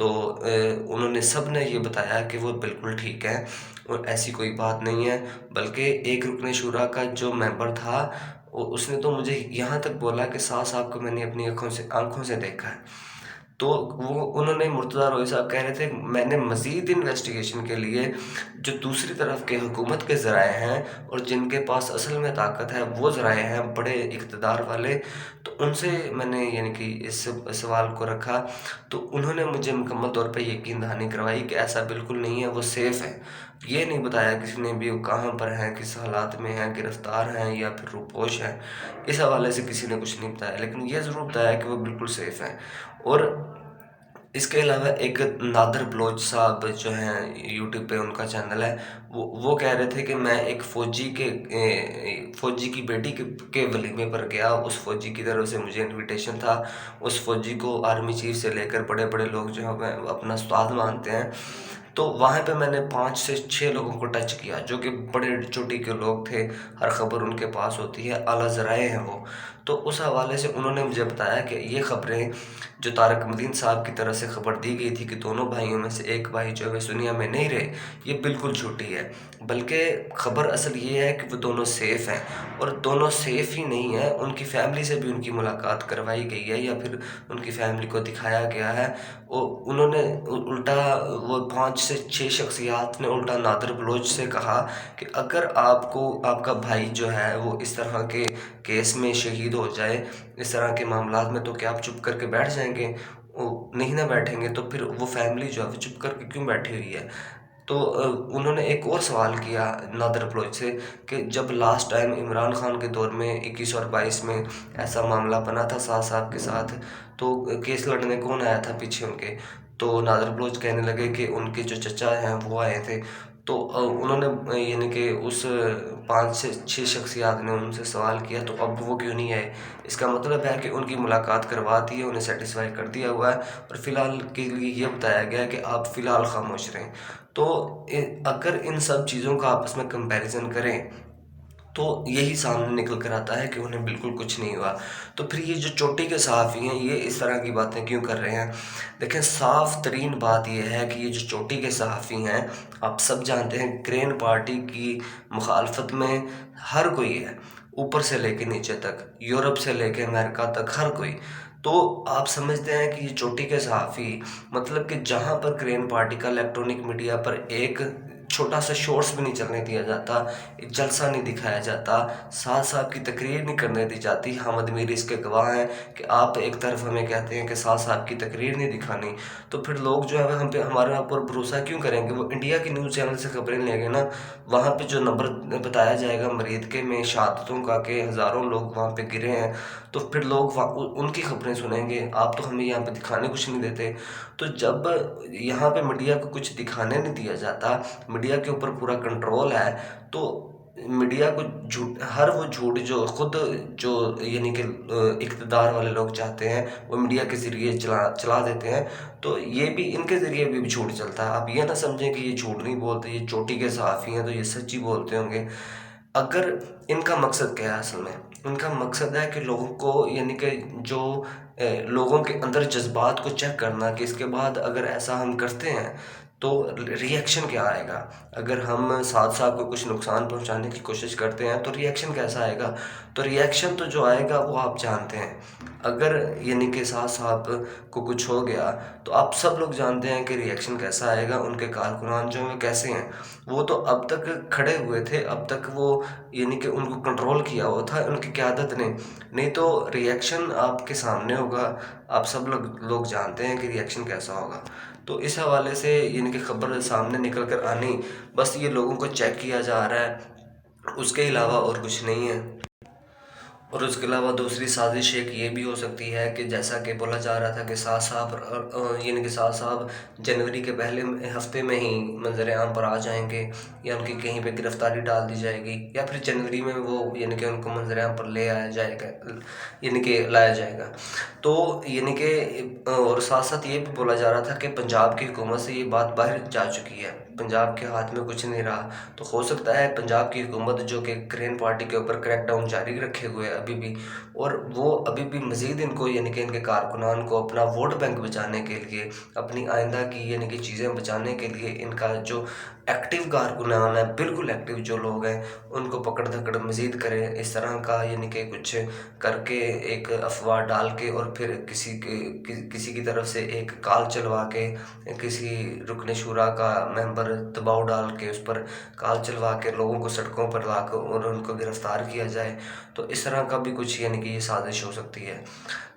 تو انہوں نے سب نے یہ بتایا کہ وہ بالکل ٹھیک ہے اور ایسی کوئی بات نہیں ہے، بلکہ ایک رکن شورا کا جو ممبر تھا اس نے تو مجھے یہاں تک بولا کہ سعد صاحب کو میں نے اپنی آنکھوں سے دیکھا ہے۔ تو انہوں نے مرتضیٰ روئی صاحب کہہ رہے تھے میں نے مزید انویسٹیگیشن کے لیے جو دوسری طرف کے حکومت کے ذرائع ہیں اور جن کے پاس اصل میں طاقت ہے وہ ذرائع ہیں بڑے اقتدار والے، تو ان سے میں نے یعنی کہ اس سوال کو رکھا، تو انہوں نے مجھے مکمل طور پہ یقین دہانی کروائی کہ ایسا بالکل نہیں ہے، وہ سیف ہے۔ یہ نہیں بتایا کسی نے بھی وہ کہاں پر ہیں، کس حالات میں ہیں، گرفتار ہیں یا پھر روپوش ہیں، اس حوالے سے کسی نے کچھ نہیں بتایا، لیکن یہ ضرور بتایا کہ وہ بالکل سیف ہیں۔ اور اس کے علاوہ ایک نادر بلوچ صاحب جو ہیں یوٹیوب پہ ان کا چینل ہے، وہ کہہ رہے تھے کہ میں ایک فوجی کی بیٹی کے ولیمے پر گیا، اس فوجی کی طرف سے مجھے انویٹیشن تھا، اس فوجی کو آرمی چیف سے لے کر بڑے بڑے لوگ جو ہیں اپنا استاد مانتے ہیں، تو وہاں پہ میں نے 5 سے 6 لوگوں کو ٹچ کیا جو کہ بڑے چوٹی کے لوگ تھے، ہر خبر ان کے پاس ہوتی ہے، اعلیٰ ذرائع ہیں وہ۔ تو اس حوالے سے انہوں نے مجھے بتایا کہ یہ خبریں جو طارق مدین صاحب کی طرف سے خبر دی گئی تھی کہ دونوں بھائیوں میں سے ایک بھائی جو ہے اس دنیا میں نہیں رہے، یہ بالکل جھوٹی ہے، بلکہ خبر اصل یہ ہے کہ وہ دونوں سیف ہیں، اور دونوں سیف ہی نہیں ہیں، ان کی فیملی سے بھی ان کی ملاقات کروائی گئی ہے یا پھر ان کی فیملی کو دکھایا گیا ہے۔ انہوں نے الٹا وہ 5 سے 6 شخصیات نے الٹا نادر بلوچ سے کہا کہ اگر آپ کا بھائی جو ہے وہ اس طرح کے کیس میں شہید ہو جائے، اس طرح کے معاملات میں، تو کیا آپ چپ کر کے بیٹھ جائیں گے؟ نہیں نہ بیٹھیں گے، تو پھر وہ فیملی جو ہے وہ چپ کر کے کیوں بیٹھی ہوئی ہے؟ تو انہوں نے ایک اور سوال کیا نادر بلوچ سے کہ جب لاسٹ ٹائم عمران خان کے دور میں 21 اور 22 میں ایسا معاملہ بنا تھا سعد صاحب کے ساتھ، تو کیس لڑنے کون آیا تھا پیچھے ان کے؟ تو نادر بلوچ کہنے لگے کہ ان کے جو چچا ہیں وہ آئے تھے۔ تو انہوں نے یعنی کہ اس 5 سے 6 شخصیات نے ان سے سوال کیا تو اب وہ کیوں نہیں آئے؟ اس کا مطلب ہے کہ ان کی ملاقات کروا دی ہے، انہیں سیٹسفائی کر دیا ہوا ہے، اور فی الحال کے لیے یہ بتایا گیا ہے کہ آپ فی الحال خاموش رہیں۔ تو اگر ان سب چیزوں کا آپس میں کمپیریزن کریں تو یہی سامنے نکل کر آتا ہے کہ انہیں بالکل کچھ نہیں ہوا۔ تو پھر یہ جو چوٹی کے صحافی ہیں یہ اس طرح کی باتیں کیوں کر رہے ہیں؟ دیکھیں، صاف ترین بات یہ ہے کہ یہ جو چوٹی کے صحافی ہیں، آپ سب جانتے ہیں گرین پارٹی کی مخالفت میں ہر کوئی ہے، اوپر سے لے کے نیچے تک، یورپ سے لے کے امریکہ تک، ہر کوئی۔ تو آپ سمجھتے ہیں کہ یہ چوٹی کے صحافی، مطلب کہ جہاں پر گرین پارٹی کا الیکٹرونک میڈیا پر ایک چھوٹا سا شورٹس بھی نہیں چلنے دیا جاتا، ایک جلسہ نہیں دکھایا جاتا، سعد صاحب کی تقریر نہیں کرنے دی جاتی، حامد میر اس کے گواہ ہیں کہ آپ ایک طرف ہمیں کہتے ہیں کہ سعد صاحب کی تقریر نہیں دکھانی، تو پھر لوگ جو ہے ہمارے اوپر بھروسہ کیوں کریں گے؟ وہ انڈیا کی نیوز چینل سے خبریں لیں گے نا، وہاں پہ جو نمبر بتایا جائے گا مریدکے میں شہادتوں کا کہ ہزاروں لوگ وہاں پہ گرے ہیں، تو پھر لوگ ان کی خبریں سنیں گے، آپ تو ہمیں یہاں پہ دکھانے کچھ نہیں دیتے۔ تو جب یہاں پہ میڈیا کو کچھ دکھانے نہیں دیا جاتا، میڈیا کے اوپر پورا کنٹرول ہے، تو میڈیا کو ہر وہ جھوٹ جو خود جو یعنی کہ اقتدار والے لوگ چاہتے ہیں وہ میڈیا کے ذریعے چلا دیتے ہیں، تو یہ بھی ان کے ذریعے بھی جھوٹ چلتا ہے۔ آپ یہ نہ سمجھیں کہ یہ جھوٹ نہیں بولتے، یہ چوٹی کے صحافی ہیں تو یہ سچی بولتے ہوں گے۔ اگر ان کا مقصد کیا ہے اصل میں؟ ان کا مقصد ہے کہ لوگوں کو یعنی کہ جو لوگوں کے اندر جذبات کو چیک کرنا کہ اس کے بعد اگر ایسا ہم کرتے ہیں تو ری ایکشن کیا آئے گا، اگر ہم سعد صاحب کو کچھ نقصان پہنچانے کی کوشش کرتے ہیں تو ری ایکشن کیسا آئے گا؟ تو ری ایکشن تو جو آئے گا وہ آپ جانتے ہیں، اگر یعنی کہ سعد صاحب کو کچھ ہو گیا تو آپ سب لوگ جانتے ہیں کہ ری ایکشن کیسا آئے گا، ان کے کارکنان جو ہیں کیسے ہیں، وہ تو اب تک کھڑے ہوئے تھے، اب تک وہ یعنی کہ ان کو کنٹرول کیا ہوا تھا ان کی قیادت نے، نہیں تو ری ایکشن آپ کے سامنے ہوگا، آپ سب لوگ جانتے ہیں کہ ری ایکشن کیسا ہوگا۔ تو اس حوالے سے یعنی کہ خبر سامنے نکل کر آنی، بس یہ لوگوں کو چیک کیا جا رہا ہے، اس کے علاوہ اور کچھ نہیں ہے۔ اور اس کے علاوہ دوسری سازش ایک یہ بھی ہو سکتی ہے کہ جیسا کہ بولا جا رہا تھا کہ سعد صاحب یعنی کہ سعد صاحب جنوری کے پہلے ہفتے میں ہی منظر عام پر آ جائیں گے، یا ان کی کہیں پہ گرفتاری ڈال دی جائے گی، یا پھر جنوری میں وہ یعنی کہ ان کو منظر عام پر لے آیا جائے گا، یعنی کہ لایا جائے گا۔ تو یعنی کہ اور ساتھ ساتھ یہ بھی بولا جا رہا تھا کہ پنجاب کی حکومت سے یہ بات باہر جا چکی ہے، پنجاب کے ہاتھ میں کچھ نہیں رہا، تو ہو سکتا ہے پنجاب کی حکومت جو کہ گرین پارٹی کے اوپر کریک ڈاؤن جاری رکھے ہوئے ابھی بھی، اور وہ ابھی بھی مزید ان کو یعنی کہ ان کے کارکنان کو اپنا ووٹ بینک بچانے کے لیے، اپنی آئندہ کی یعنی کہ چیزیں بچانے کے لیے ان کا جو ایکٹیو کارکنان ہے، بالکل ایکٹیو جو لوگ ہیں، ان کو پکڑ دھکڑ مزید کریں، اس طرح کا یعنی کہ کچھ کر کے ایک افواہ ڈال کے، اور پھر کسی کی طرف سے ایک کال چلوا کے، کسی رکن شورا کا ممبر دباؤ ڈال کے اس پر کال چلوا کے لوگوں کو سڑکوں پر لا کر اور ان کو گرفتار کیا جائے، تو اس طرح کا بھی کچھ یعنی کہ یہ سازش ہو سکتی ہے۔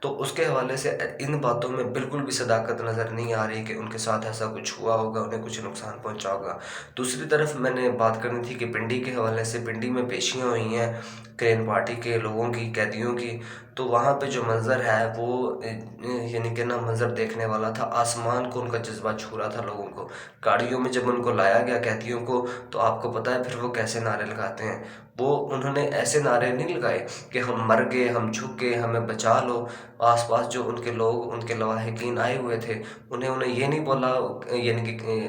تو اس کے حوالے سے ان باتوں میں بالکل بھی صداقت نظر نہیں آ رہی کہ ان کے ساتھ ایسا کچھ ہوا ہوگا، انہیں کچھ نقصان پہنچا ہوگا۔ دوسری طرف میں نے بات کرنی تھی کہ پنڈی کے حوالے سے، پنڈی میں پیشیاں ہوئی ہیں کرین پارٹی کے لوگوں کی، قیدیوں کی، تو وہاں پہ جو منظر ہے وہ یعنی کہ نا منظر دیکھنے والا تھا، آسمان کو ان کا جذبہ چھو رہا تھا لوگوں کو۔ گاڑیوں میں جب ان کو لایا گیا قیدیوں کو، تو آپ کو پتہ ہے پھر وہ کیسے نعرے لگاتے ہیں، وہ انہوں نے ایسے نعرے نہیں لگائے کہ ہم مر گئے، ہم جھک گئے، ہمیں بچا لو۔ آس پاس جو ان کے لوگ، ان کے لواحقین آئے ہوئے تھے، انہیں یہ نہیں بولا، یعنی کہ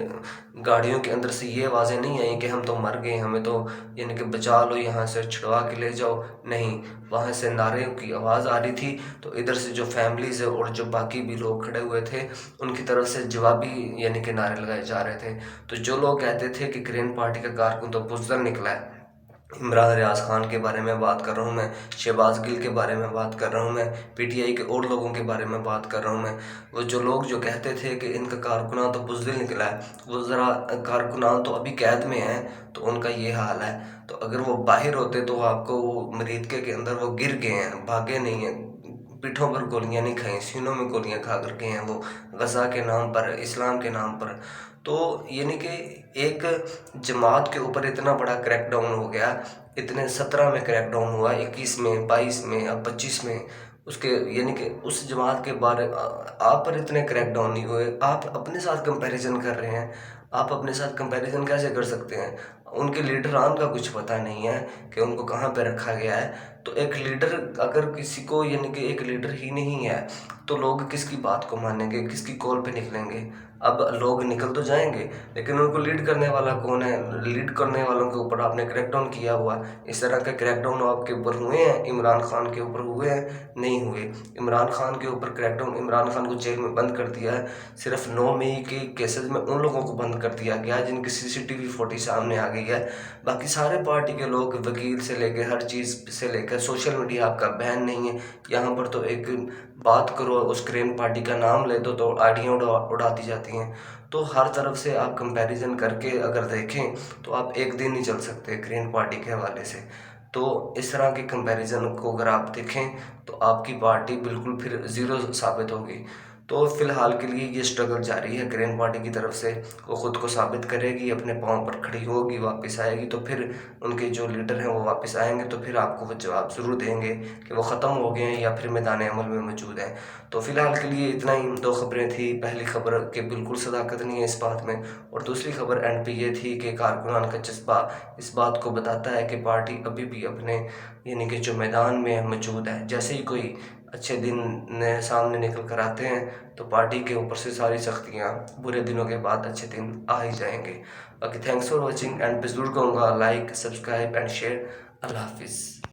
گاڑیوں کے اندر سے یہ آوازیں نہیں آئیں کہ ہم تو مر گئے، ہمیں تو یعنی کہ بچا لو، یہاں سے چھڑوا کے لے جاؤ، نہیں، وہاں سے نعرے کی آواز آ رہی تھی، تو ادھر سے جو فیملیز ہے اور جو باقی بھی لوگ کھڑے ہوئے تھے، ان کی طرف سے جوابی یعنی کہ نعرے لگائے جا رہے تھے۔ تو جو لوگ کہتے تھے کہ گرین پارٹی کا کارکن تو بزدل نکلا ہے، عمران ریاض خان کے بارے میں بات کر رہا ہوں میں، شہباز گل کے بارے میں بات کر رہا ہوں میں، پی ٹی آئی کے اور لوگوں کے بارے میں بات کر رہا ہوں میں، وہ جو لوگ جو کہتے تھے کہ ان کا کارکنان تو بزدل نکلا ہے، وہ ذرا کارکنان تو ابھی قید میں ہیں، تو ان کا یہ حال ہے۔ تو اگر وہ باہر ہوتے تو آپ کو وہ مریدکے کے اندر وہ گر گئے ہیں، بھاگے نہیں ہیں، پیٹھوں پر گولیاں نہیں کھائیں، سینوں میں گولیاں کھا کر کے ہیں وہ، غزہ کے نام پر، اسلام کے نام پر۔ تو یعنی کہ ایک جماعت کے اوپر اتنا بڑا کریک ڈاؤن ہو گیا، اتنے 17 میں کریک ڈاؤن ہوا، 21 میں، 22 میں، اب 25 میں، اس کے یعنی کہ اس جماعت کے بارے آپ پر اتنے کریک ڈاؤن نہیں ہوئے، آپ اپنے ساتھ کمپیریزن کر رہے ہیں، آپ اپنے ساتھ کمپیریزن کیسے کر سکتے ہیں؟ ان کے لیڈران کا کچھ پتہ نہیں ہے کہ ان کو کہاں پہ رکھا گیا ہے۔ تو ایک لیڈر اگر کسی کو یعنی کہ ایک لیڈر ہی نہیں ہے، تو لوگ کس کی بات کو مانیں گے، کس کی کال پہ نکلیں گے؟ اب لوگ نکل تو جائیں گے، لیکن ان کو لیڈ کرنے والا کون ہے؟ لیڈ کرنے والوں کے اوپر آپ نے کریک ڈاؤن کیا ہوا ہے۔ اس طرح کا کریک ڈاؤن آپ کے اوپر ہوئے ہیں، عمران خان کے اوپر ہوئے ہیں؟ نہیں ہوئے۔ عمران خان کے اوپر کریک ڈاؤن، عمران خان کو جیل میں بند کر دیا ہے، صرف 9 مئی کے کیسز میں ان لوگوں کو بند کر دیا گیا ہے جن کی CCTV فوٹیج سامنے آ گئی ہے، باقی سارے پارٹی کے لوگ، وکیل سے لے کے ہر چیز سے لے کر، سوشل میڈیا آپ کا بین نہیں ہے، یہاں پر تو ایک بات کرو اس کرین پارٹی کا نام لے دو تو آئیڈیاں اڑا دی جاتی ہیں۔ تو ہر طرف سے آپ کمپیریزن کر کے اگر دیکھیں تو آپ ایک دن نہیں چل سکتے گرین پارٹی کے حوالے سے۔ تو اس طرح کے کمپیریزن کو اگر آپ دیکھیں تو آپ کی پارٹی بالکل پھر زیرو ثابت ہوگی۔ تو فی الحال کے لیے یہ سٹرگل جاری ہے گرین پارٹی کی طرف سے، وہ خود کو ثابت کرے گی، اپنے پاؤں پر کھڑی ہوگی، واپس آئے گی، تو پھر ان کے جو لیڈر ہیں وہ واپس آئیں گے، تو پھر آپ کو وہ جواب ضرور دیں گے کہ وہ ختم ہو گئے ہیں یا پھر میدان عمل میں موجود ہیں۔ تو فی الحال کے لیے اتنا ہی، 2 خبریں تھیں، پہلی خبر کہ بالکل صداقت نہیں ہے اس بات میں، اور دوسری خبر اینڈ پہ یہ تھی کہ کارکنان کا جذبہ اس بات کو بتاتا ہے کہ پارٹی ابھی بھی اپنے یعنی کہ جو میدان میں موجود ہے، جیسے ہی کوئی اچھے دن سامنے نکل کر آتے ہیں تو پارٹی کے اوپر سے ساری سختیاں برے دنوں کے بعد اچھے دن آ ہی جائیں گے۔ باقی تھینکس فار واچنگ، اینڈ پہ ضرور کہوں گا لائک، سبسکرائب اینڈ شیئر۔ اللہ حافظ۔